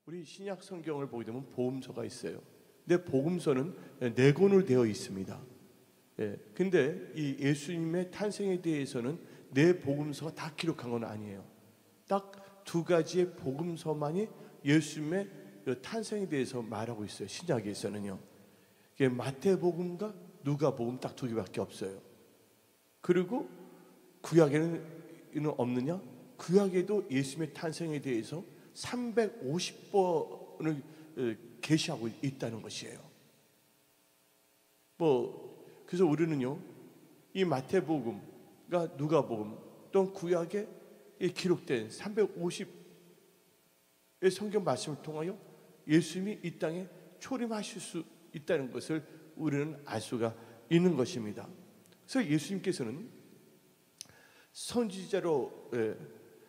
우리 신약 성경을 보게 되면 복음서가 있어요. 근데 복음서는 네 권으로 되어 있습니다. 근데 이 예수님의 탄생에 대해서는 네 복음서가 다 기록한 건 아니에요. 딱 두 가지의 복음서만이 예수님의 탄생에 대해서 말하고 있어요. 신약에서는요. 마태복음과 누가복음 딱 두 개밖에 없어요. 그리고 구약에는 없느냐? 구약에도 예수님의 탄생에 대해서 350번을 계시하고 있다는 것이에요. 그래서 우리는요, 이 마태복음과 누가복음 또는 구약에 기록된 350의 성경 말씀을 통하여 예수님이 이 땅에 초림하실 수 있다는 것을 우리는 알 수가 있는 것입니다. 그래서 예수님께서는 선지자로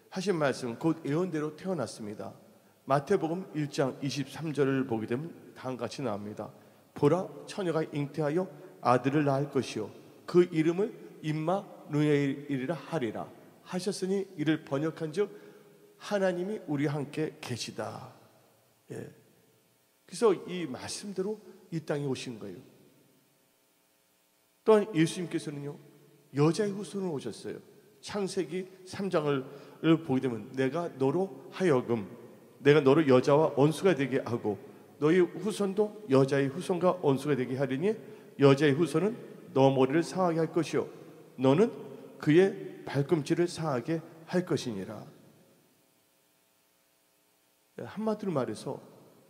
하신 말씀, 곧 예언대로 태어났습니다. 마태복음 1장 23절을 보게 되면 다음과 같이 나옵니다. 보라, 처녀가 잉태하여 아들을 낳을 것이요 그 이름을 임마누엘이라 하리라 하셨으니 이를 번역한즉 하나님이 우리와 함께 계시다. 그래서 이 말씀대로 이 땅에 오신 거예요. 또한 예수님께서는요, 여자의 후손으로 오셨어요. 창세기 3장을 보게 되면 내가 너로 여자와 원수가 되게 하고 너희 후손도 여자의 후손과 원수가 되게 하리니 여자의 후손은 너 머리를 상하게 할 것이요 너는 그의 발꿈치를 상하게 할 것이니라. 한마디로 말해서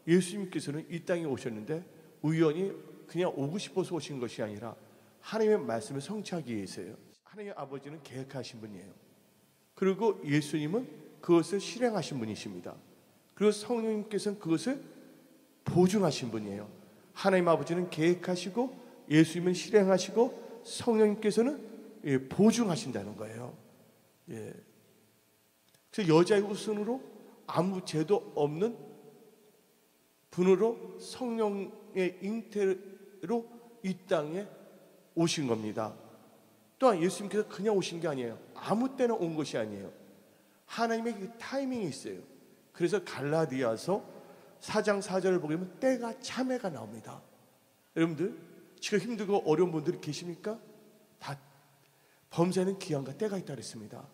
예수님께서는 이 땅에 오셨는데 우연히 그냥 오고 싶어서 오신 것이 아니라 하나님의 말씀을 성취하기 위해서예요. 하나님의 아버지는 계획하신 분이에요. 그리고 예수님은 그것을 실행하신 분이십니다. 그리고 성령님께서는 그것을 보증하신 분이에요. 하나님 아버지는 계획하시고 예수님은 실행하시고 성령님께서는 보증하신다는 거예요. 그래서 여자의 후손으로 아무 죄도 없는 분으로 성령의 잉태로 이 땅에 오신 겁니다. 또한 예수님께서 그냥 오신 게 아니에요. 아무 때나 온 것이 아니에요. 하나님의 그 타이밍이 있어요. 그래서 갈라디아서 4장 4절을 보게 되면 때가 참회가 나옵니다. 여러분들 지금 힘들고 어려운 분들이 계십니까? 다 범사에는 기한과 때가 있다 그랬습니다.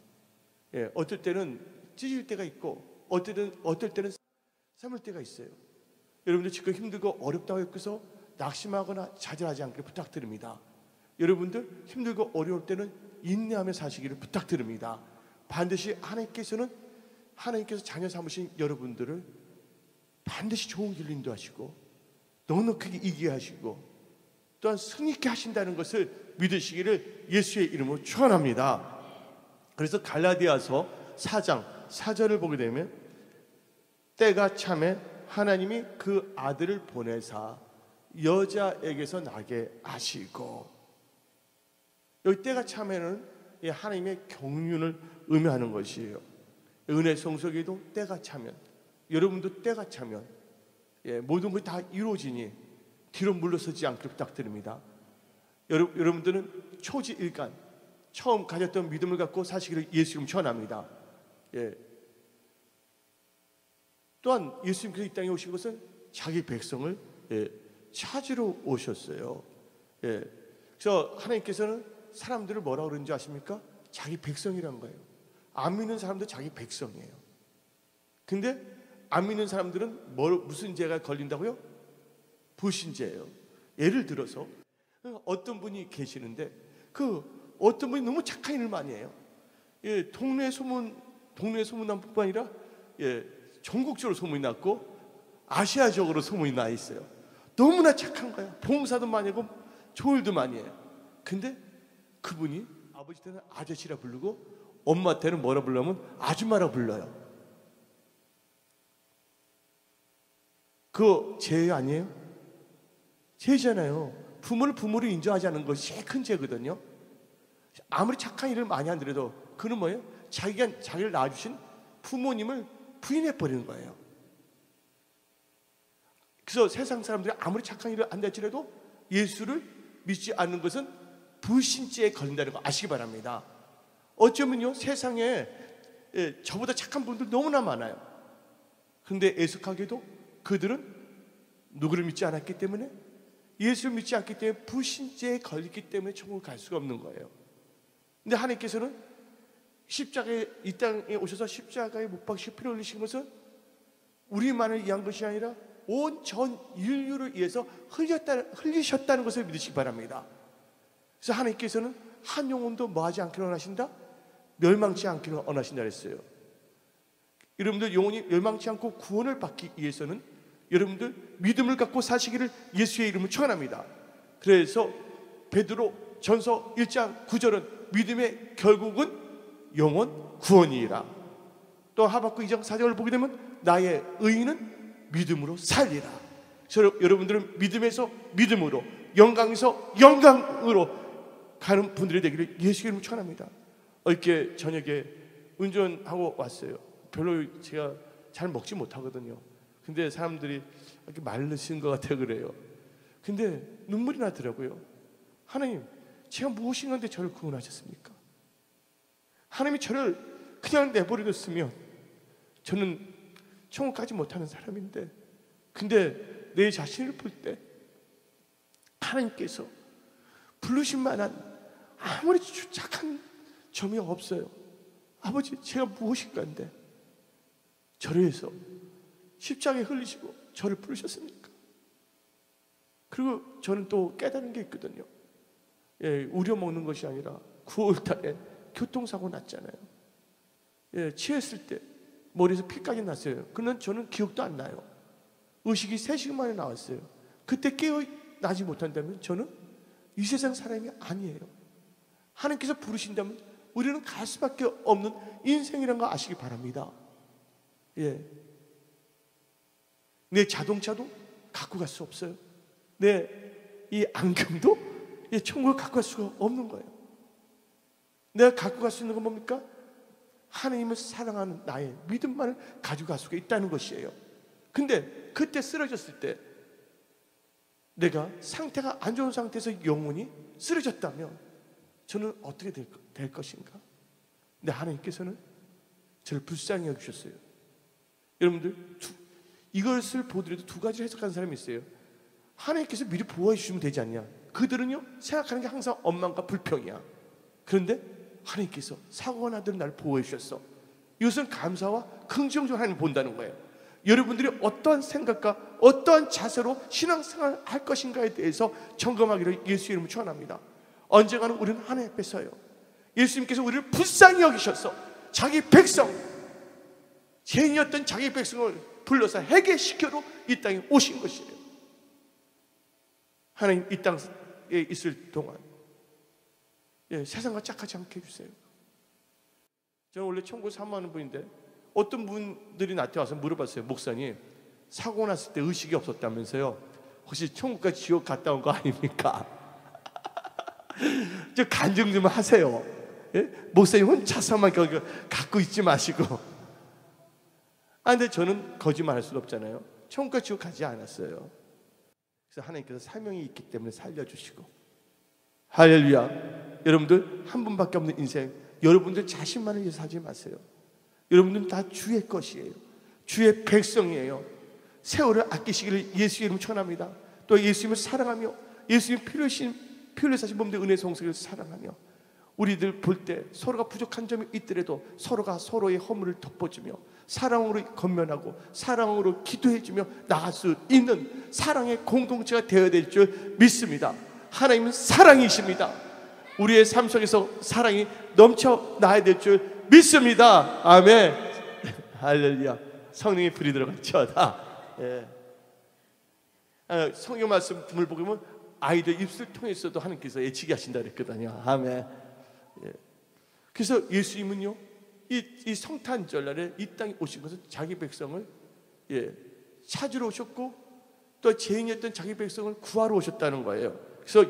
어떨 때는 찢을 때가 있고 어떨 때는 삶을 때가 있어요. 여러분들 지금 힘들고 어렵다고 해서 낙심하거나 좌절하지 않기를 부탁드립니다. 여러분들 힘들고 어려울 때는 인내하며 사시기를 부탁드립니다. 반드시 하나님께서 자녀 삼으신 여러분들을 반드시 좋은 길로 인도하시고 넉넉하게 이기게 하시고 또한 승리케 하신다는 것을 믿으시기를 예수의 이름으로 축원합니다. 그래서 갈라디아서 4장 4절을 보게 되면 때가 참에 하나님이 그 아들을 보내사 여자에게서 나게 하시고, 여기 때가 참에는 하나님의 경륜을 의미하는 것이에요. 은혜 성속에도 때가 차면, 여러분도 때가 차면 모든 것이 다 이루어지니 뒤로 물러서지 않기를 부탁드립니다. 여러분들은 초지일간 처음 가졌던 믿음을 갖고 사시기를 예수님 축원합니다. 또한 예수님께서 이 땅에 오신 것은 자기 백성을 찾으러 오셨어요. 그래서 하나님께서는 사람들을 뭐라고 그러는지 아십니까? 자기 백성이란 거예요. 안 믿는 사람도 자기 백성이에요. 근데 안 믿는 사람들은 무슨 죄가 걸린다고요? 불신죄예요. 예를 들어서 어떤 분이 계시는데 어떤 분이 너무 착한 일을 많이 해요. 동네 소문난 뿐만 아니라 전국적으로 소문이 났고 아시아적으로 소문이 나 있어요. 너무나 착한 거예요. 봉사도 많이 하고 좋은 일도 많이 해요. 근데 그분이 아버지 때는 아저씨라 부르고 엄마 때는 뭐라 부르면 아줌마라 불러요. 그거 죄 아니에요? 죄잖아요. 부모를 부모로 인정하지 않는 것이 큰 죄거든요. 아무리 착한 일을 많이 하더라도 그는 뭐예요? 자기를 낳아주신 부모님을 부인해버리는 거예요. 그래서 세상 사람들이 아무리 착한 일을 한다 할지라도 예수를 믿지 않는 것은 불신죄에 걸린다는 거 아시기 바랍니다. 어쩌면요 세상에 저보다 착한 분들 너무나 많아요. 그런데 애석하게도 그들은 누구를 믿지 않았기 때문에, 예수를 믿지 않기 때문에 불신죄에 걸렸기 때문에 천국을 갈 수가 없는 거예요. 근데 하나님께서는 십자가에, 이 땅에 오셔서 십자가에 못 박히시고 피를 흘리신 것은 우리만을 위한 것이 아니라 온 전 인류를 위해서 흘리셨다는 것을 믿으시기 바랍니다. 그래서 하나님께서는 한 영혼도 뭐하지 않기를 원하신다? 멸망치 않기를 원하신다 그랬어요. 여러분들 영혼이 멸망치 않고 구원을 받기 위해서는 여러분들 믿음을 갖고 사시기를 예수의 이름을 축원합니다. 그래서 베드로 전서 1장 9절은 믿음의 결국은 영혼 구원이라. 또 하박국 2장 4절을 보게 되면 나의 의인은 믿음으로 살리라. 여러분들은 믿음에서 믿음으로, 영광에서 영광으로 가는 분들이 되기를 예수의 이름으로 축원합니다. 어저께 저녁에 운전하고 왔어요. 별로 제가 잘 먹지 못하거든요. 근데 사람들이 이렇게 말르신 것 같아 그래요. 근데 눈물이 나더라고요. 하나님, 제가 무엇인 건데 저를 구원하셨습니까? 하나님이 저를 그냥 내버려뒀으면 저는 천국 가지 못하는 사람인데, 근데 내 자신을 볼 때 하나님께서 부르신 만한 아무리 착한 점이 없어요. 아버지, 제가 무엇인가인데 저를 위해서 십자가에 흘리시고 저를 부르셨습니까? 그리고 저는 또 깨달은 게 있거든요. 우려먹는 것이 아니라 9월달에 교통사고 났잖아요. 취했을 때 머리에서 피까지 났어요. 그러나 저는 기억도 안 나요. 의식이 3시간 만에 나왔어요. 그때 깨어나지 못한다면 저는 이 세상 사람이 아니에요. 하나님께서 부르신다면 우리는 갈 수밖에 없는 인생이라는 거 아시기 바랍니다. 내 자동차도 갖고 갈 수 없어요. 내 이 안경도 천국을 갖고 갈 수가 없는 거예요. 내가 갖고 갈 수 있는 건 뭡니까? 하나님을 사랑하는 나의 믿음만을 가지고 갈 수가 있다는 것이에요. 근데 그때 쓰러졌을 때 내가 상태가 안 좋은 상태에서 영혼이 쓰러졌다면 저는 어떻게 될 것인가? 근데 하나님께서는 저를 불쌍히 여기셨어요. 여러분들 이것을 보더라도 두 가지 해석하는 사람이 있어요. 하나님께서 미리 보호해 주시면 되지 않냐? 그들은요 생각하는 게 항상 원망과 불평이야. 그런데 하나님께서 사고가 나도록 나를 보호해 주셨어. 이것은 감사와 긍정적으로 하나님을 본다는 거예요. 여러분들이 어떠한 생각과 어떠한 자세로 신앙생활을 할 것인가에 대해서 점검하기를 예수의 이름으로 축원합니다. 언젠가는 우리는 하나님 앞에 서요. 예수님께서 우리를 불쌍히 여기셔서 자기 백성, 죄인이었던 자기 백성을 불러서 회개시켜로 이 땅에 오신 것이에요. 하나님 이 땅에 있을 동안 세상과 짝하지 않게 해주세요. 저는 원래 천국 사모하는 분인데 어떤 분들이 나한테 와서 물어봤어요. 목사님, 사고 났을 때 의식이 없었다면서요. 혹시 천국과 지옥 갔다 온 거 아닙니까? 좀 간증 좀 하세요. 목사님 혼자서만 갖고 있지 마시고. 근데 저는 거짓말할 수는 없잖아요. 천국과 지옥 가지 않았어요. 그래서 하나님께서 사명이 있기 때문에 살려주시고. 할렐루야. 여러분들 한 분밖에 없는 인생, 여러분들 자신만을 위해서 살지 마세요. 여러분들은 다 주의 것이에요. 주의 백성이에요. 세월을 아끼시기를 예수의 이름으로 축원합니다. 또 예수님을 사랑하며 예수님 피 흘려 사신 몸된 은혜의 성수를 사랑하며 우리들 볼 때 서로가 부족한 점이 있더라도 서로가 서로의 허물을 덮어주며 사랑으로 건면하고 사랑으로 기도해주며 나갈 수 있는 사랑의 공동체가 되어야 될 줄 믿습니다. 하나님은 사랑이십니다. 우리의 삶 속에서 사랑이 넘쳐나야 될 줄 믿습니다. 아멘. 할렐루야. 성령의 불이 들어갈지어다. 성경 말씀을 보면 아이들 입술 통해서도 하나님께서 예치게 하신다 그랬거든요. 아멘. 그래서 예수님은요 이 성탄절날에 이 땅에 오신 것은 자기 백성을 찾으러 오셨고 또 죄인이었던 자기 백성을 구하러 오셨다는 거예요. 그래서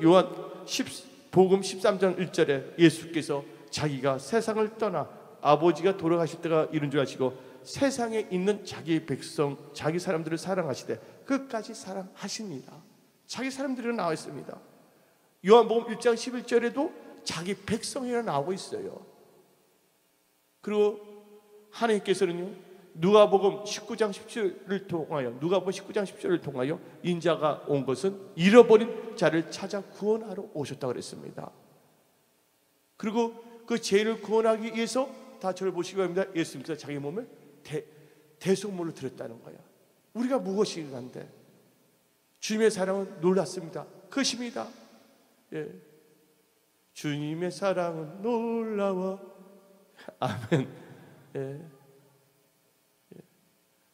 복음 13장 1절에 예수께서 자기가 세상을 떠나 아버지가 돌아가실 때가 이른 줄 아시고 세상에 있는 자기 백성, 자기 사람들을 사랑하시되 끝까지 사랑하십니다. 자기 사람들이 나와 있습니다. 요한복음 1장 11절에도 자기 백성이라 나오고 있어요. 그리고 하나님께서는요 누가복음 19장 17절을 통하여, 누가복음 19장 17절을 통하여 인자가 온 것은 잃어버린 자를 찾아 구원하러 오셨다고 그랬습니다. 그리고 그 죄를 구원하기 위해서 다 저를 보시기 바랍니다. 예수님께서 자기 몸을 대속물로 드렸다는 거야. 우리가 무엇이 간데 주님의 사랑은 놀랐습니다. 그것입니다. 예. 주님의 사랑은 놀라워. 아멘. 예. 예.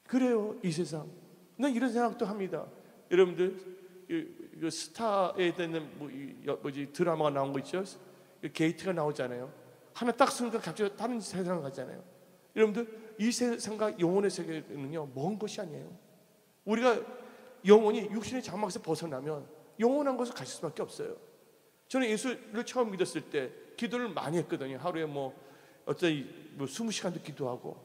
그래요, 이 세상. 난 이런 생각도 합니다. 여러분들, 이 스타에 대한 드라마가 나온 거 있죠? 게이트가 나오잖아요. 하나 딱 쓰니까 갑자기 다른 세상을 가잖아요. 여러분들, 이 세상과 영혼의 세계는요, 먼 것이 아니에요. 우리가 영혼이 육신의 장막에서 벗어나면 영원한 곳을 가실 수밖에 없어요. 저는 예수를 처음 믿었을 때 기도를 많이 했거든요. 하루에 어떤 20시간도 기도하고,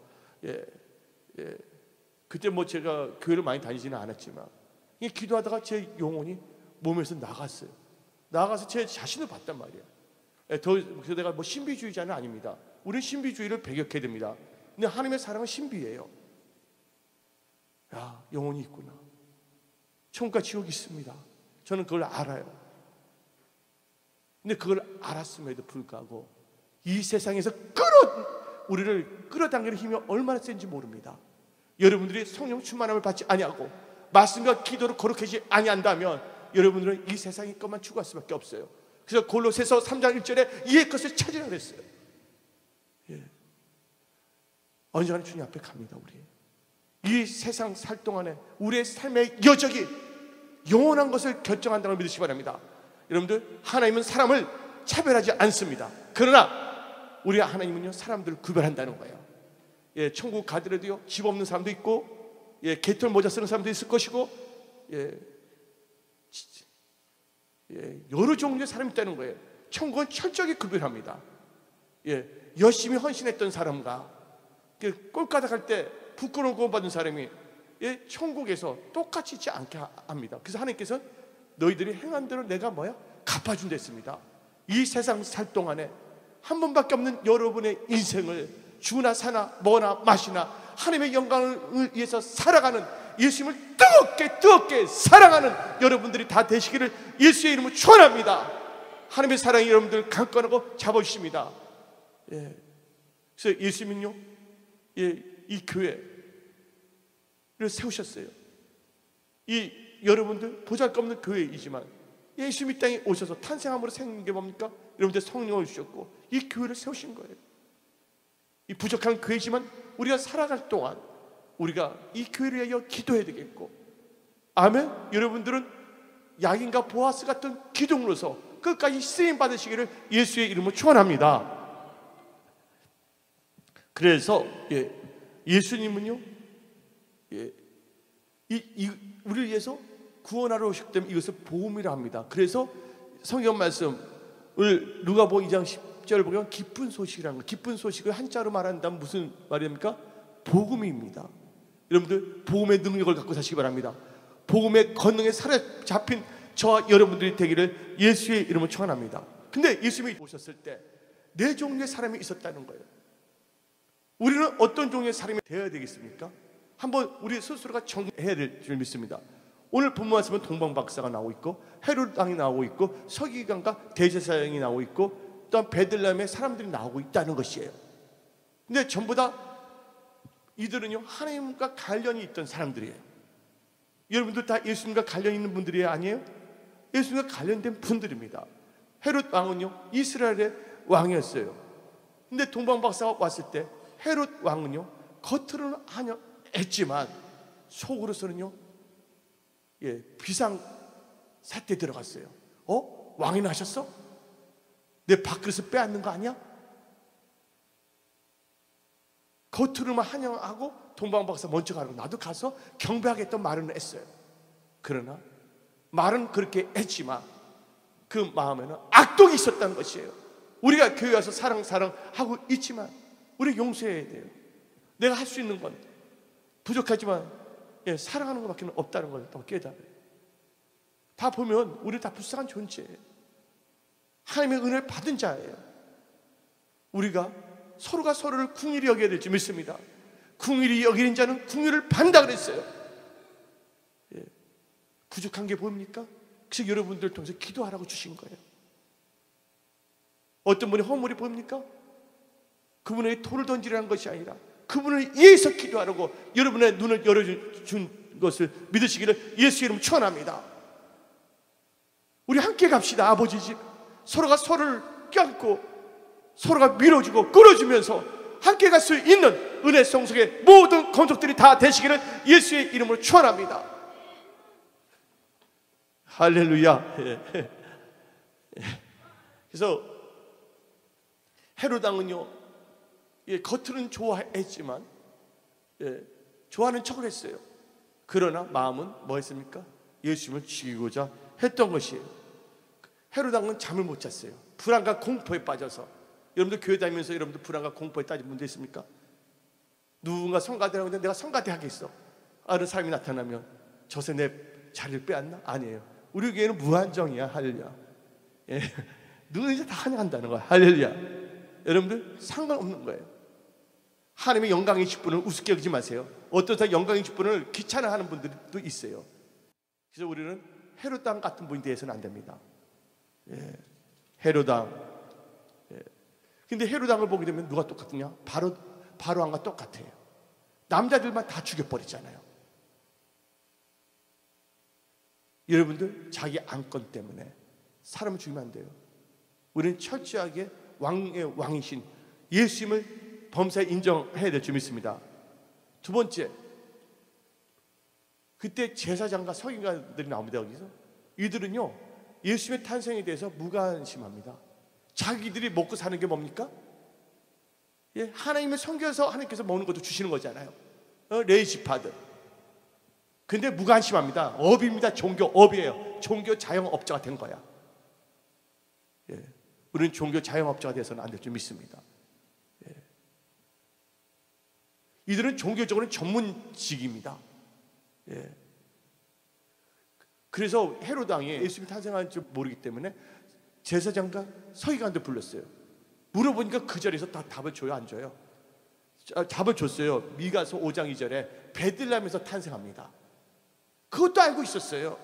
그때 제가 교회를 많이 다니지는 않았지만, 기도하다가 제 영혼이 몸에서 나갔어요. 나가서 제 자신을 봤단 말이에요. 그래서 내가 신비주의자는 아닙니다. 우리는 신비주의를 배격해야 됩니다. 근데 하나님의 사랑은 신비예요. 야, 영혼이 있구나. 천국과 지옥이 있습니다. 저는 그걸 알아요. 근데 그걸 알았음에도 불구하고 이 세상에서 우리를 끌어당기는 힘이 얼마나 센지 모릅니다. 여러분들이 성령 충만함을 받지 아니하고 말씀과 기도로 거룩해지지 아니한다면 여러분들은 이 세상의 것만 추구할 수밖에 없어요. 그래서 골로새서 3장 1절에 이의 것을 찾으라 그랬어요. 예. 언젠가는 주님 앞에 갑니다. 우리 이 세상 살 동안에 우리의 삶의 여적이 영원한 것을 결정한다는 걸 믿으시기 바랍니다. 여러분들, 하나님은 사람을 차별하지 않습니다. 그러나 우리 하나님은요, 사람들을 구별한다는 거예요. 예, 천국 가더라도요, 집 없는 사람도 있고, 개털 모자 쓰는 사람도 있을 것이고, 여러 종류의 사람이 있다는 거예요. 천국은 철저하게 구별합니다. 열심히 헌신했던 사람과 꼴가닥 할 때 부끄러운 구원 받은 사람이 천국에서 똑같이 있지 않게 합니다. 그래서 하나님께서 너희들이 행한 대로 내가 갚아준다 했습니다. 이 세상 살 동안에 한 번밖에 없는 여러분의 인생을 주나 사나 뭐나 마시나 하나님의 영광을 위해서 살아가는, 예수님을 뜨겁게 사랑하는 여러분들이 다 되시기를 예수의 이름으로 축원합니다. 하나님의 사랑이 여러분들 강건하고 잡아주십니다. 그래서 예수님은요, 이 교회를 세우셨어요. 이 여러분들 보잘것없는 교회이지만 예수님 이 땅에 오셔서 탄생함으로 생긴 게 뭡니까? 여러분들 성령을 주셨고 이 교회를 세우신 거예요. 이 부족한 교회지만 우리가 살아갈 동안 우리가 이 교회를 위하여 기도해야 되겠고, 아멘. 여러분들은 야긴과 보아스 같은 기둥으로서 끝까지 쓰임 받으시기를 예수의 이름으로 축원합니다. 그래서 예수님은요, 우리를 위해서 구원하러 오셨기 때문에 이것을 복음이라 합니다. 그래서 성경 말씀을 누가복음 2장 10절 보면 기쁜 소식이라는 거, 기쁜 소식을 한자로 말한다면 무슨 말입니까? 복음입니다. 여러분들, 복음의 능력을 갖고 사시기 바랍니다. 복음의 권능에 사로잡힌 저와 여러분들이 되기를 예수의 이름으로 축원합니다. 근데 예수님이 오셨을 때 네 종류의 사람이 있었다는 거예요. 우리는 어떤 종류의 사람이 되어야 되겠습니까? 한번 우리 스스로가 정해야 될 줄 믿습니다. 오늘 본문 말씀은 동방박사가 나오고 있고 헤롯 왕이 나오고 있고 서기관과 대제사장이 나오고 있고 또한 베들레헴의 사람들이 나오고 있다는 것이에요. 근데 전부 다 이들은요, 하나님과 관련이 있던 사람들이에요. 여러분들 다 예수님과 관련 있는 분들이 아니에요? 예수님과 관련된 분들입니다. 헤롯 왕은요, 이스라엘의 왕이었어요. 근데 동방박사가 왔을 때 헤롯 왕은요, 겉으로는 했지만 속으로서는요, 비상 사태에 들어갔어요. 왕이나 하셨어? 내 밥그릇을 빼앗는 거 아니야? 겉으로만 환영하고 동방박사 먼저 가라고 나도 가서 경배하겠다는 말은 했어요. 그러나 말은 그렇게 했지만 그 마음에는 악독이 있었다는 것이에요. 우리가 교회 와서 사랑하고 있지만 우리 용서해야 돼요. 내가 할 수 있는 건 부족하지만 사랑하는 것밖에 없다는 걸 또 깨달아요. 다 보면 우리 다 불쌍한 존재예요. 하나님의 은혜를 받은 자예요. 우리가 서로가 서로를 긍휼히 여겨야 될지 믿습니다. 긍휼히 여기는 자는 긍휼을 받는다 그랬어요. 예. 부족한 게 보입니까? 그래서 여러분들 통해서 기도하라고 주신 거예요. 어떤 분이 허물이 보입니까? 그분에게 돌을 던지라는 것이 아니라 그분을 위해서 기도하라고 여러분의 눈을 열어준 것을 믿으시기를 예수의 이름으로 축원합니다. 우리 함께 갑시다. 아버지 집 서로가 서로를 껴안고 서로가 밀어주고 끌어주면서 함께 갈 수 있는 은혜 성속의 모든 건속들이 다 되시기를 예수의 이름으로 축원합니다. 할렐루야. 그래서 헤롯 왕은요, 겉으로는 좋아했지만 좋아하는 척을 했어요. 그러나 마음은 뭐 했습니까? 예수님을 죽이고자 했던 것이에요. 헤롯 왕은 잠을 못 잤어요. 불안과 공포에 빠져서. 여러분들 교회 다니면서 여러분들 불안과 공포에 따진 분도 있습니까? 누군가 성가대라고 하는데 내가 성가대 하겠어. 아는 사람이 나타나면 저새 내 자리를 빼앗나? 아니에요. 우리 교회는 무한정이야. 할렐루야. 예. 누구든지 다 환영한다는 거야. 할렐루야. 여러분들 상관없는 거예요. 하나님의 영광의 10분을 우습게 여기지 마세요. 어떤 사람 영광의 10분을 귀찮아하는 분들도 있어요. 그래서 우리는 헤롯 왕 같은 분이 되어서는 안 됩니다. 예. 헤롯 왕. 근데 헤롯 왕을 보게 되면 누가 똑같으냐? 바로 왕과 똑같아요. 남자들만 다 죽여버리잖아요. 여러분들 자기 안건 때문에 사람을 죽이면 안 돼요. 우리는 철저하게 왕의 왕이신 예수님을 범사에 인정해야 될 줄 믿습니다. 두 번째, 그때 제사장과 서기관들이 나옵니다. 여기서 이들은요 예수님의 탄생에 대해서 무관심합니다. 자기들이 먹고 사는 게 뭡니까? 예, 하나님을 섬겨서 하나님께서 먹는 것도 주시는 거잖아요. 레이지파들. 근데 무관심합니다. 업입니다. 종교 업이에요. 종교 자영업자가 된 거야. 예, 우리는 종교 자영업자가 돼서는 안 될 줄 믿습니다. 예. 이들은 종교적으로는 전문직입니다. 예. 그래서 헤롯 왕이 예수님이 탄생한 줄 모르기 때문에 제사장과 서기관들 불렀어요. 물어보니까 그 자리에서 다 답을 줘요, 안 줘요? 답을 줬어요. 미가서 5장 2절에 베들레헴에서 탄생합니다. 그것도 알고 있었어요.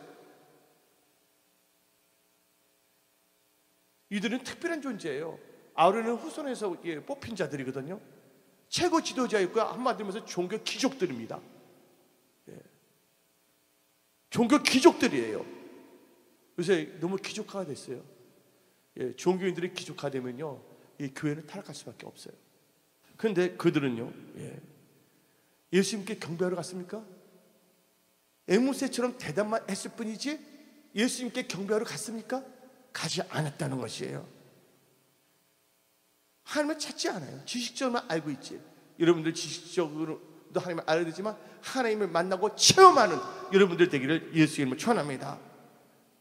이들은 특별한 존재예요. 아론의 후손에서 뽑힌 자들이거든요. 최고 지도자였고요. 한마디로 해서 종교 귀족들입니다. 예. 종교 귀족들이에요. 요새 너무 귀족화가 됐어요. 예, 종교인들이 귀족화되면요, 이 교회는 타락할 수밖에 없어요. 그런데 그들은요, 예수님께 경배하러 갔습니까? 앵무새처럼 대답만 했을 뿐이지 예수님께 경배하러 갔습니까? 가지 않았다는 것이에요. 하나님을 찾지 않아요. 지식적으로만 알고 있지. 여러분들 지식적으로도 하나님을 알아야 되지만 하나님을 만나고 체험하는 여러분들 되기를 예수 이름으로 축원합니다.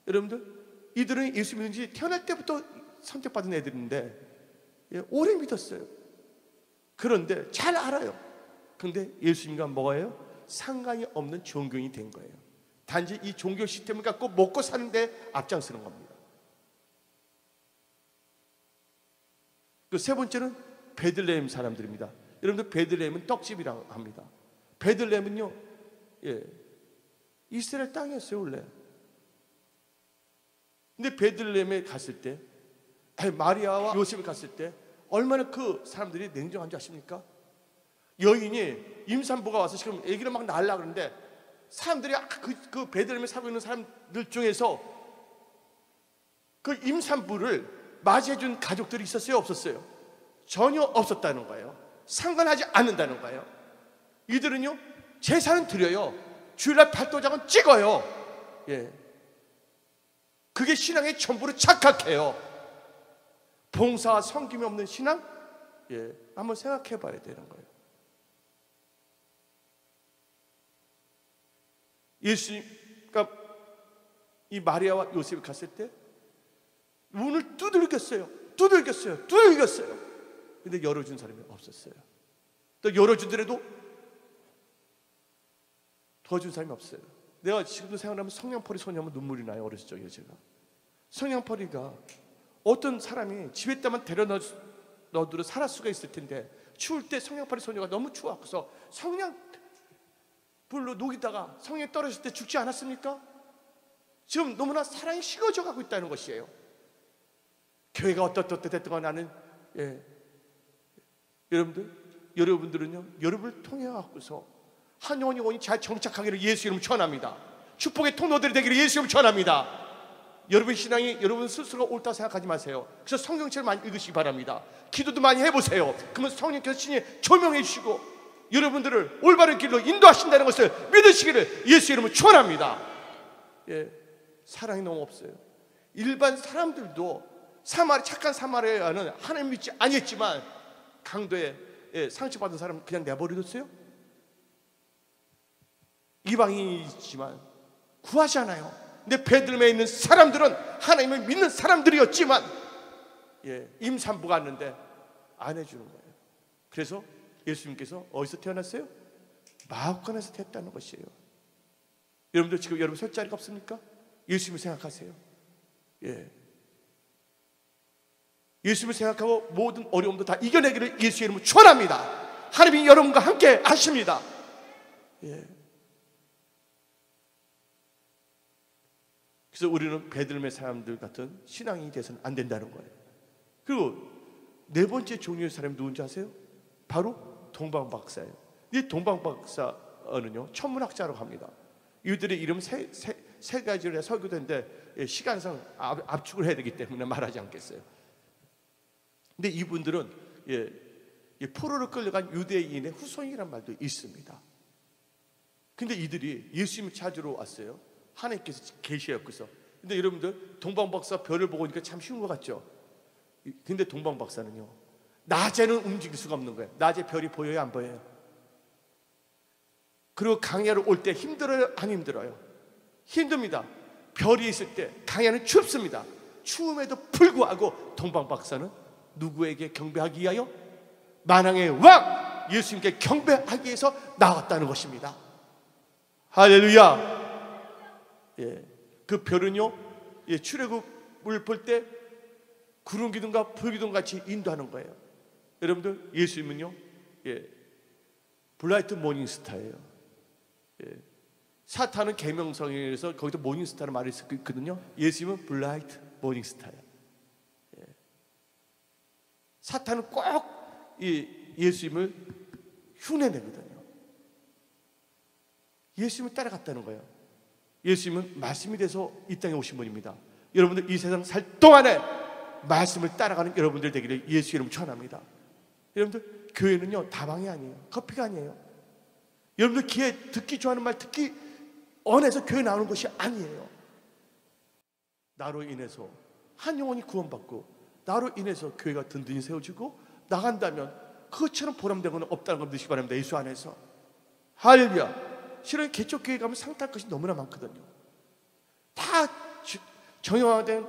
여러분들, 이들은 예수 믿은 지 태어날 때부터 선택받은 애들인데 오래 믿었어요. 그런데 잘 알아요. 그런데 예수님과 뭐예요? 상관이 없는 종교인이 된 거예요. 단지 이 종교 시스템을 갖고 먹고 사는데 앞장서는 겁니다. 그 세 번째는 베들레헴 사람들입니다. 여러분들, 베들레헴은 떡집이라고 합니다. 베들레헴은요, 이스라엘 땅이었어요 원래. 근데 베들레헴에 갔을 때, 마리아와 요셉이 갔을 때 얼마나 그 사람들이 냉정한 줄 아십니까? 여인이 임산부가 와서 지금 아기를 막 낳으려고 그러는데 사람들이 그 베들레헴에 살고 있는 사람들 중에서 그 임산부를 맞이해준 가족들이 있었어요, 없었어요? 전혀 없었다는 거예요. 상관하지 않는다는 거예요. 이들은요, 제사는 드려요. 주일날 발도장은 찍어요. 예. 그게 신앙의 전부로 착각해요. 봉사와 섬김이 없는 신앙? 한번 생각해 봐야 되는 거예요. 예수님과 이 마리아와 요셉이 갔을 때 문을 두들겼어요. 근데 열어준 사람이 없었어요. 또 열어주더라도 도와준 사람이 없어요. 내가 지금도 생각하면 성냥팔이 소녀하면 눈물이 나요. 어렸을 적에 제가 성냥팔이가 어떤 사람이 집에다만 데려 넣어도 살할 수가 있을 텐데 추울 때 성냥팔이 소녀가 너무 추워서 성냥불로 녹이다가 성령이 떨어질 때 죽지 않았습니까? 지금 너무나 사랑이 식어져 가고 있다는 것이에요. 교회가 어떻든 나는 여러분들은요, 여러분을 통해 갖고서 한 영혼이 잘 정착하기를 예수 이름 축원합니다. 축복의 통로들이 되기를 예수 이름 축원합니다. 여러분 신앙이 여러분 스스로가 옳다 생각하지 마세요. 그래서 성경책을 많이 읽으시기 바랍니다. 기도도 많이 해보세요. 그러면 성령께서 친히 조명해 주시고 여러분들을 올바른 길로 인도하신다는 것을 믿으시기를 예수 이름으로 축원합니다. 사랑이 너무 없어요. 일반 사람들도 착한 사마리아는 하나님 믿지 아니했지만 강도에 상처받은 사람 그냥 내버려뒀어요. 이방인이지만 구하지 않아요. 근데 베들레헴에 있는 사람들은 하나님을 믿는 사람들이었지만 임산부가 왔는데 안 해주는 거예요. 그래서 예수님께서 어디서 태어났어요? 마구간에서 태어났다는 것이에요. 여러분들 지금 여러분 설 자리가 없습니까? 예수님을 생각하세요. 예수님을 생각하고 모든 어려움도 다 이겨내기를 예수의 이름으로 축원합니다. 하나님이 여러분과 함께 하십니다. 그래서 우리는 베들레헴 사람들 같은 신앙이 돼서는 안 된다는 거예요. 그리고 네 번째 종류의 사람이 누군지 아세요? 바로 동방박사예요. 이 동방박사는요, 천문학자라고 합니다. 이들의 이름 세 가지를 설교되는데 시간상 압축을 해야 되기 때문에 말하지 않겠어요. 근데 이분들은 포로로 끌려간 유대인의 후손이란 말도 있습니다. 근데 이들이 예수님을 찾으러 왔어요. 하나님께서 계시였고서. 근데 여러분들 동방박사 별을 보고 오니까 참 쉬운 것 같죠? 근데 동방박사는요, 낮에는 움직일 수가 없는 거예요. 낮에 별이 보여요, 안 보여요? 그리고 강야로 올 때 힘들어요, 안 힘들어요? 힘듭니다. 별이 있을 때 강야는 춥습니다. 추움에도 불구하고 동방박사는 누구에게 경배하기 위하여? 만왕의 왕 예수님께 경배하기 위해서 나왔다는 것입니다. 할렐루야. 그 별은요, 출애굽을 볼 때 구름 기둥과 불 기둥 같이 인도하는 거예요. 여러분들 예수님은요, 블라이트 모닝스타예요. 사탄은 계명성에서 거기도 모닝스타를 말을 했거든요. 예수님은 블라이트 모닝스타예요. 사탄은 꼭 예수님을 흉내내거든요. 예수님을 따라갔다는 거예요. 예수님은 말씀이 돼서 이 땅에 오신 분입니다. 여러분들 이 세상 살 동안에 말씀을 따라가는 여러분들 되기를 예수 이름 축원합니다. 여러분들 교회는요, 다방이 아니에요. 커피가 아니에요. 여러분들 귀에 듣기 좋아하는 말 듣기 원해서 교회 나오는 것이 아니에요. 나로 인해서 한 영혼이 구원받고 나로 인해서 교회가 든든히 세워지고 나간다면 그것처럼 보람된 건 없다는 걸 믿으시기 바랍니다. 예수 안에서. 할렐루야. 실은 개척교회 가면 상탈 것이 너무나 많거든요. 다 정형화된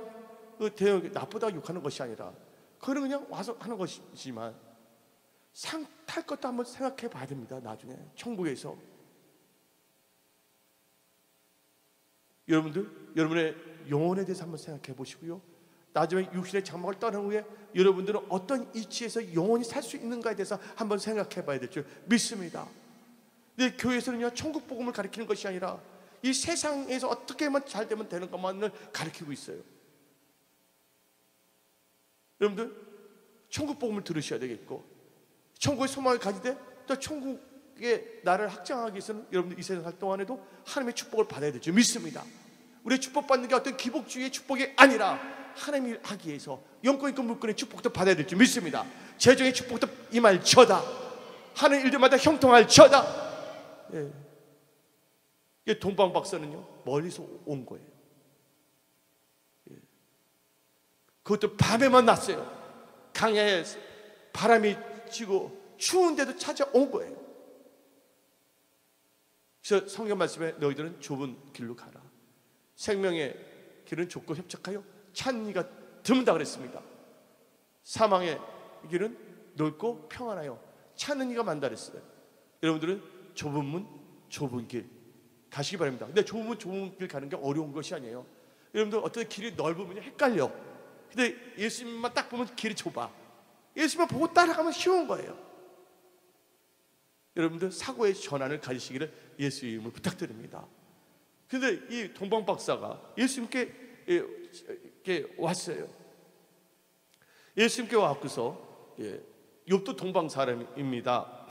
대형, 나쁘다고 욕하는 것이 아니라 그거는 그냥 와서 하는 것이지만 상탈 것도 한번 생각해 봐야 됩니다. 나중에 천국에서 여러분들 여러분의 영혼에 대해서 한번 생각해 보시고요, 나중에 육신의 장막을 떠난 후에 여러분들은 어떤 이치에서 영원히 살 수 있는가에 대해서 한번 생각해 봐야 될 줄 믿습니다. 근데 교회에서는요, 천국 복음을 가르치는 것이 아니라 이 세상에서 어떻게만 잘 되면 되는 것만을 가르치고 있어요. 여러분들 천국 복음을 들으셔야 되겠고, 천국의 소망을 가지되 또 천국의 나라를 확장하기 위해서는 여러분들 이 세상 살 동안에도 하나님의 축복을 받아야 될 줄 믿습니다. 우리의 축복받는 게 어떤 기복주의의 축복이 아니라 하나님의 일 하기 위해서 영권 있고 물권의 축복도 받아야 될 줄 믿습니다. 재정의 축복도 임할지어다. 하는 일들마다 형통할지어다. 동방박사는요, 멀리서 온 거예요. 그것도 밤에만 났어요. 강야에 바람이 치고 추운데도 찾아온 거예요. 그래서 성경 말씀에 너희들은 좁은 길로 가라. 생명의 길은 좁고 협착하여 찬이가 드문다 그랬습니다. 사망의 길은 넓고 평안하여 찾는 이가 많다 그랬어요. 여러분들은 좁은 문, 좁은 길 가시기 바랍니다. 근데 좁은 문, 좁은 길 가는 게 어려운 것이 아니에요. 여러분들 어떤 길이 넓으면 헷갈려. 근데 예수님만 딱 보면 길이 좁아. 예수님만 보고 따라가면 쉬운 거예요. 여러분들 사고의 전환을 가지시기를 예수의 이름으로 부탁드립니다. 그런데 이 동방 박사가 예수님께 왔어요. 예수님께 와서 욥도 동방 사람입니다.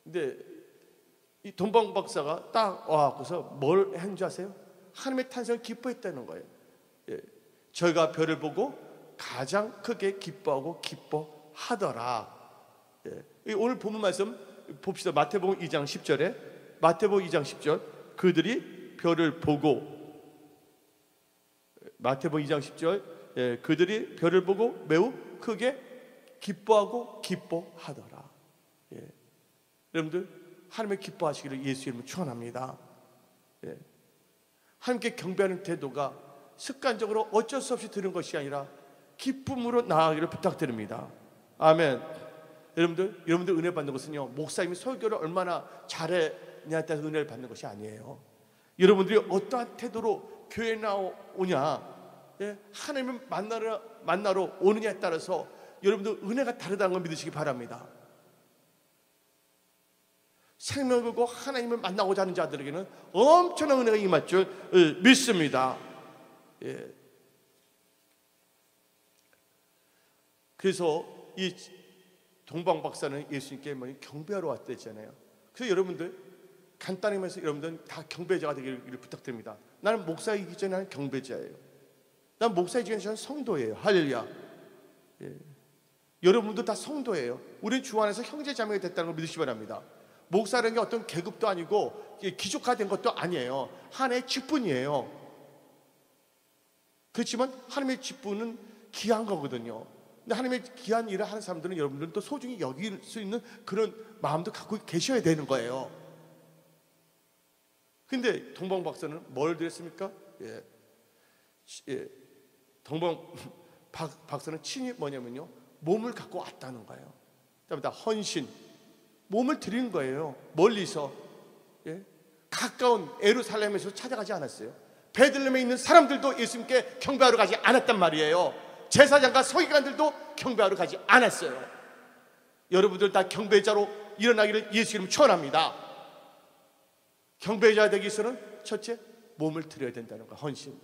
근데 이 동방 박사가 딱 와서 뭘 한 줄 아세요? 하나님의 탄생을 기뻐했다는 거예요. 저희가 별을 보고 가장 크게 기뻐하고 기뻐하더라. 오늘 본문 말씀 봅시다. 마태복음 2장 10절에 마태복음 2장 10절 그들이 별을 보고 마태복음 2장 10절 그들이 별을 보고 매우 크게 기뻐하고 기뻐하더라. 여러분들 하나님의 기뻐하시기를 예수 이름으로 축원합니다. 하나님께 경배하는 태도가 습관적으로 어쩔 수 없이 드는 것이 아니라 기쁨으로 나아가기를 부탁드립니다. 아멘. 여러분들 은혜 받는 것은요, 목사님이 설교를 얼마나 잘했냐에 따라서 은혜를 받는 것이 아니에요. 여러분들이 어떠한 태도로 교회에 나오냐, 하나님을 만나러 오느냐에 따라서 여러분들 은혜가 다르다는 걸 믿으시기 바랍니다. 생명을 걸고 하나님을 만나고자 하는 자들에게는 엄청난 은혜가 임할 줄 믿습니다. 그래서 이 동방 박사는 예수님께 경배하러 왔댔잖아요. 그래서 여러분들 간단히 말해서 여러분들은 다 경배자가 되기를 부탁드립니다. 나는 목사이기 전에 나는 경배자예요. 난 목사이기 전에 저는 성도예요. 할렐루야. 여러분도 다 성도예요. 우리는 주 안에서 형제 자매가 됐다는 걸 믿으시기 바랍니다. 목사라는 게 어떤 계급도 아니고 기족화된 것도 아니에요. 하나의 직분이에요. 그렇지만 하나님의 직분은 귀한 거거든요. 근데 하나님의 귀한 일을 하는 사람들은 여러분들은 또 소중히 여길 수 있는 그런 마음도 갖고 계셔야 되는 거예요. 근데 동방 박사는 뭘 드렸습니까? 동방 박사는 친히 뭐냐면요, 몸을 갖고 왔다는 거예요. 그다음에 헌신, 몸을 드린 거예요. 멀리서, 가까운 예루살렘에서 찾아가지 않았어요. 베들레헴에 있는 사람들도 예수님께 경배하러 가지 않았단 말이에요. 제사장과 서기관들도 경배하러 가지 않았어요. 여러분들 다 경배자로 일어나기를 예수 이름으로 축원합니다. 경배자 되기 위해서는 첫째, 몸을 드려야 된다는 거, 헌신.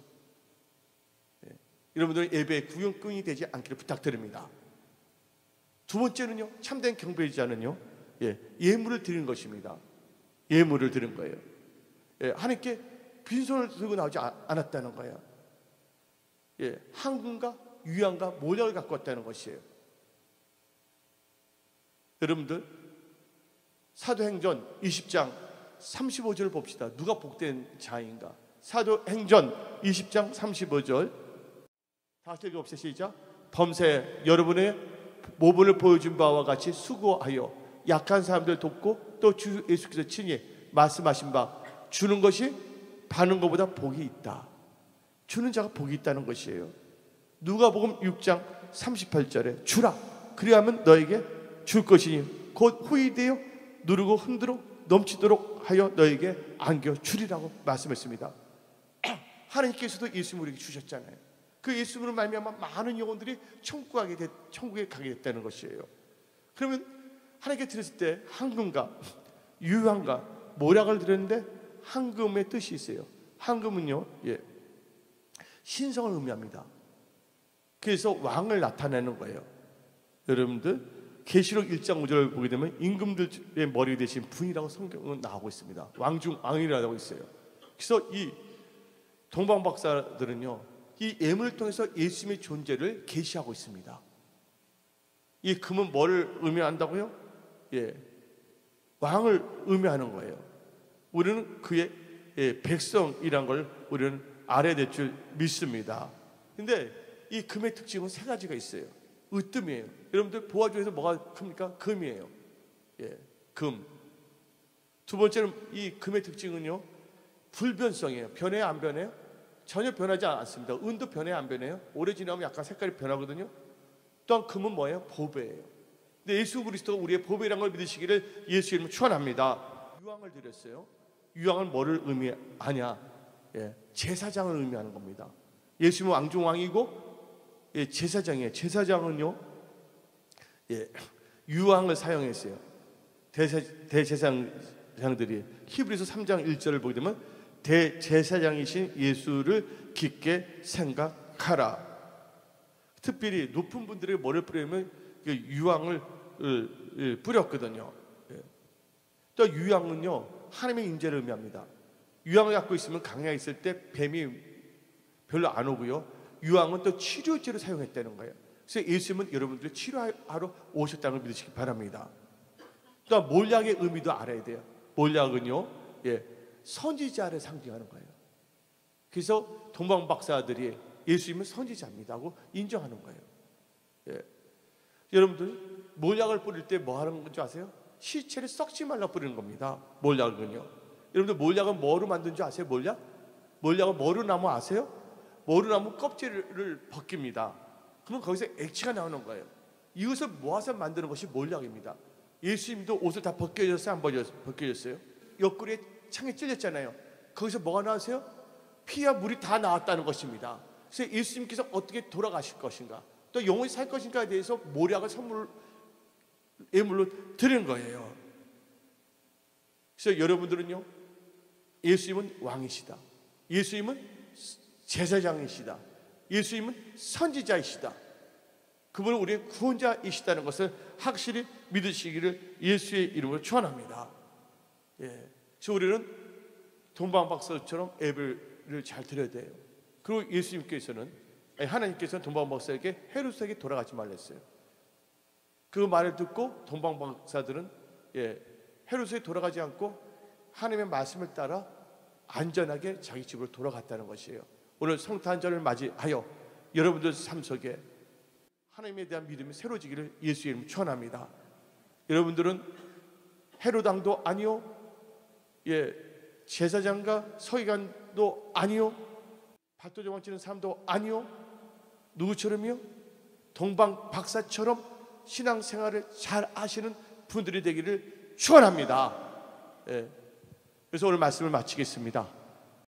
여러분들 예배의 구경꾼이 되지 않기를 부탁드립니다. 두 번째는요, 참된 경배자는요, 예물을 드리는 것입니다. 예물을 드리는 거예요. 하나님께 빈손을 들고 나오지 않았다는 거예요. 황금과 유향과 모략을 갖고 왔다는 것이에요. 여러분들 사도행전 20장 35절을 봅시다. 누가 복된 자인가? 사도행전 20장 35절 다 같이 읽어봅시다. 시작. 범세 여러분의 모분을 보여준 바와 같이 수고하여 약한 사람들 돕고 또 주 예수께서 친히 말씀하신 바 주는 것이 받는 것보다 복이 있다. 주는 자가 복이 있다는 것이에요. 누가복음 6장 38절에 주라 그리하면 너에게 줄 것이니 곧 후이되어 누르고 흔들어 넘치도록 하여 너에게 안겨주리라고 말씀했습니다. 하나님께서도 예수님을 우리에게 주셨잖아요. 그 예수님으로 말미암아 많은 영혼들이 천국에 가게 됐다는 것이에요. 그러면 하나님께 드렸을 때 황금과 유향과 모략을 드렸는데 황금의 뜻이 있어요. 황금은요, 신성을 의미합니다. 그래서 왕을 나타내는 거예요. 여러분들 계시록 1장 5절을 보게 되면 임금들의 머리 대신 분이라고 성경은 나오고 있습니다. 왕중 왕이라고 있어요. 그래서 이 동방 박사들은요, 이 예물을 통해서 예수님의 존재를 계시하고 있습니다. 이 금은 뭐를 의미한다고요? 왕을 의미하는 거예요. 우리는 그의 백성이란 걸 우리는 알아야 될 줄 믿습니다. 근데 이 금의 특징은 세 가지가 있어요. 으뜸이에요. 여러분들 보화 중에서 뭐가 큽니까? 금이에요. 금. 두 번째는 이 금의 특징은요, 불변성이에요. 변해요, 안 변해요? 전혀 변하지 않습니다. 은도 변해요, 안 변해요? 오래 지나면 약간 색깔이 변하거든요. 또한 금은 뭐예요? 보배예요. 근데 예수 그리스도가 우리의 보배라는 걸 믿으시기를 예수 이름으로 축원합니다. 유황을 드렸어요. 유황은 뭐를 의미하냐? 제사장을 의미하는 겁니다. 예수님은 왕중왕이고 제사장이에요. 제사장은요, 유황을 사용했어요. 대제사장들이 히브리서 3장 1절을 보게 되면 대제사장이신 예수를 깊게 생각하라. 특별히 높은 분들의 머리를 뿌리면 유황을 뿌렸거든요. 또 유황은요 하나님의 인재를 의미합니다. 유황을 갖고 있으면 강야에 있을 때 뱀이 별로 안 오고요. 유황은 또 치료제로 사용했다는 거예요. 그래서 예수님은 여러분들을 치료하러 오셨다는 걸 믿으시기 바랍니다. 또 몰약의 의미도 알아야 돼요. 몰약은요, 선지자를 상징하는 거예요. 그래서 동방 박사들이 예수님은 선지자입니다 하고 인정하는 거예요. 여러분들 몰약을 뿌릴 때 뭐 하는 건지 아세요? 시체를 썩지 말라 뿌리는 겁니다. 몰약은요. 여러분들 몰약은 뭐로 만든 줄 아세요? 몰약은 뭐로 나무 아세요? 뭐로 나무 껍질을 벗깁니다. 그러면 거기서 액체가 나오는 거예요. 이것을 모아서 만드는 것이 몰약입니다. 예수님도 옷을 다 벗겨졌어요? 안 벗겨졌어요? 옆구리에 창에 찔렸잖아요. 거기서 뭐가 나왔어요? 피와 물이 다 나왔다는 것입니다. 그래서 예수님께서 어떻게 돌아가실 것인가, 또 영원히 살 것인가에 대해서 몰약을 예물로 드리는 거예요. 그래서 여러분들은요, 예수님은 왕이시다, 예수님은 제사장이시다, 예수님은 선지자이시다, 그분은 우리의 구원자이시다는 것을 확실히 믿으시기를 예수의 이름으로 축원합니다. 그래서 우리는 동방박사처럼 예배를 잘 드려야 돼요. 그리고 하나님께서는 동방박사에게 헤롯에게 돌아가지 말랬어요. 그 말을 듣고 동방박사들은 헤롯에게 돌아가지 않고 하나님의 말씀을 따라 안전하게 자기 집으로 돌아갔다는 것이에요. 오늘 성탄절을 맞이하여 여러분들 삶 속에 하나님에 대한 믿음이 새로지기를 예수의 이름으로 축원합니다. 여러분들은 헤롯 왕도 아니요, 제사장과 서기관도 아니요, 밭도저망 치는 사람도 아니요, 누구처럼요? 동방 박사처럼 신앙생활을 잘 하시는 분들이 되기를 축원합니다. 그래서 오늘 말씀을 마치겠습니다.